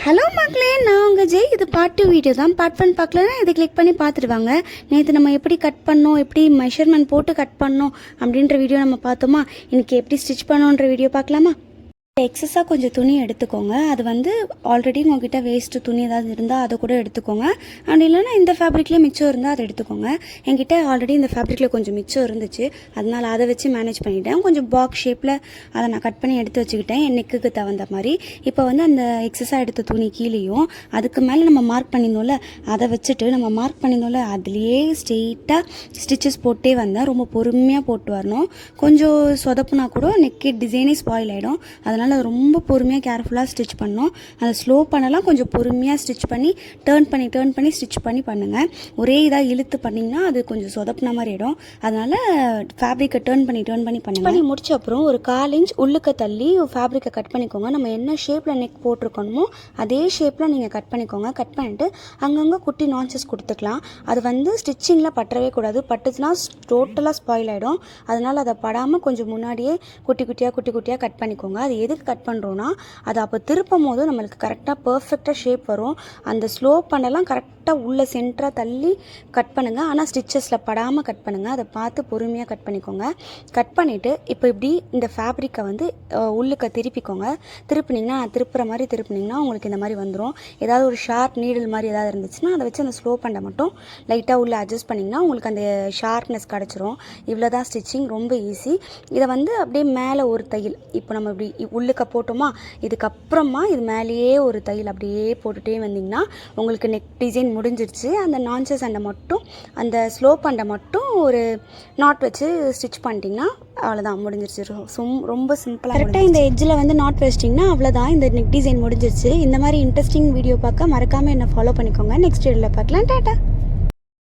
Hello மக்களே, நான் உங்கள் ஜெய். இது பார்ட் 2 வீடியோ தான். பார்ட் 1 பார்க்கலன்னா இதை கிளிக் பண்ணி பார்த்துடுவாங்க. நேற்று நம்ம எப்படி கட் பண்ணோம், எப்படி மெஷர்மெண்ட் போட்டு கட் பண்ணோம் அப்படின்ற வீடியோ நம்ம பார்த்தோமா. இன்றைக்கி எப்படி ஸ்டிச் பண்ணோன்ற வீடியோ பார்க்கலாமா. எக்ஸஸாக கொஞ்சம் துணி எடுத்துக்கோங்க. அது வந்து ஆல்ரெடி உங்ககிட்ட வேஸ்ட்டு துணி ஏதாவது இருந்தால் அதை கூட எடுத்துக்கோங்க. அப்படி இல்லைன்னா இந்த ஃபேப்ரிக்லேயே மிச்சம் இருந்தால் அதை எடுத்துக்கோங்க. என்கிட்ட ஆல்ரெடி இந்த ஃபேப்ரிக்கில் கொஞ்சம் மிச்சம் இருந்துச்சு, அதனால் அதை வச்சு மேனேஜ் பண்ணிட்டேன். கொஞ்சம் பாக்ஸ் ஷேப்பில் அதை நான் கட் பண்ணி எடுத்து வச்சுக்கிட்டேன் என் நெக்குக்கு தகுந்த மாதிரி. இப்போ வந்து அந்த எக்ஸஸாக எடுத்த துணி கீழேயும் அதுக்கு மேலே நம்ம மார்க் பண்ணியிருந்தோம்ல அதை வச்சுட்டு நம்ம மார்க் பண்ணியிருந்தோம்ல அதுலேயே ஸ்ட்ரெயிட்டாக ஸ்டிச்சஸ் போட்டே வந்தேன். ரொம்ப பொறுமையாக போட்டு வரணும். கொஞ்சம் சொதப்புனா கூட நெக்கு டிசைனே ஸ்பாயில் ஆகிடும். அதனால் ரொம்ப பொறுமையாக கேர்ஃபுல்லாக ஸ்டிச் பண்ணணும். அதை ஸ்லோ பண்ணலாம், கொஞ்சம் பொறுமையாக ஸ்டிச் பண்ணி டேர்ன் பண்ணி ஸ்டிச் பண்ணி பண்ணுங்கள். ஒரே இதாக இழுத்து பண்ணிங்கன்னா அது கொஞ்சம் சொதப்புன மாதிரி ஆகிடும். அதனால் ஃபேப்ரிக்கை டேர்ன் பண்ணி பண்ணி முடிச்ச அப்புறம் ஒரு 1/4 இன்ச் உள்ளுக்க தள்ளி ஃபேப்ரிக்கை கட் பண்ணிக்கோங்க. நம்ம என்ன ஷேப்பில் நெக் போட்டிருக்கணுமோ அதே ஷேப்பில் நீங்கள் கட் பண்ணிக்கோங்க. கட் பண்ணிவிட்டு அங்கங்கே குட்டி நான்ச்சஸ் கொடுத்துக்கலாம். அது வந்து ஸ்டிச்சிங்கில் பற்றவே கூடாது. பட்டுச்சுன்னா டோட்டலாக ஸ்பாயில் ஆகிடும். அதனால் அதை படாமல் கொஞ்சம் முன்னாடியே குட்டி குட்டியாக கட் பண்ணிக்கோங்க. அது எதுக்கு கட் பண்ணுறோன்னா அது அப்போ திருப்பும் போது நம்மளுக்கு கரெக்டாக பர்ஃபெக்டாக ஷேப் வரும். அந்த ஸ்லோ பண்ணலாம் கரெக்டாக உள்ள சென்டராக தள்ளி கட் பண்ணுங்கள். ஆனால் ஸ்டிச்சஸில் படாமல் கட் பண்ணுங்கள். அதை பார்த்து பொறுமையாக கட் பண்ணிக்கோங்க. கட் பண்ணிவிட்டு இப்போ இப்படி இந்த ஃபேப்ரிக்கை வந்து உள்ளுக்க திருப்பிக்கோங்க. திருப்பினீங்கன்னா திருப்புற மாதிரி திருப்பினீங்கன்னா உங்களுக்கு இந்த மாதிரி வந்துடும். ஏதாவது ஒரு ஷார்ப் நீடில் மாதிரி ஏதாவது இருந்துச்சுன்னா அதை வச்சு அந்த ஸ்லோ பண்ண மட்டும் லைட்டாக உள்ளே அட்ஜஸ்ட் பண்ணிங்கன்னா உங்களுக்கு அந்த ஷார்ப்னஸ் கிடச்சிரும். இவ்வளோ தான் ஸ்டிச்சிங், ரொம்ப ஈஸி. இதை வந்து அப்படியே மேலே ஒரு தையல் இப்போ நம்ம இப்படி உள்ளுக்க போட்டோமா, இதுக்கப்புறமா இது மேலேயே ஒரு தையல் அப்படியே போட்டுகிட்டே வந்தீங்கன்னா உங்களுக்கு நெக் டிசைன் முடிஞ்சிருச்சு. அந்த நான்ச்சஸ் அண்டை மட்டும் அந்த ஸ்லோ பண்ண மட்டும் ஒரு நாட் வச்சு ஸ்டிச் பண்ணிட்டீங்கன்னா அவ்வளோதான், முடிஞ்சிருச்சு. ரொம்ப சிம்பிளாக கரெக்டாக இந்த எட்ஜில் வந்து நாட் வச்சிட்டிங்கன்னா அவ்வளோதான், இந்த நெக் டிசைன் முடிஞ்சிருச்சு. இந்த மாதிரி இன்ட்ரெஸ்டிங் வீடியோ பார்க்க மறக்காமல் என்னை ஃபாலோ பண்ணிக்கோங்க. நெக்ஸ்ட் வீடியோவில் பார்க்கலாம். டாட்டா.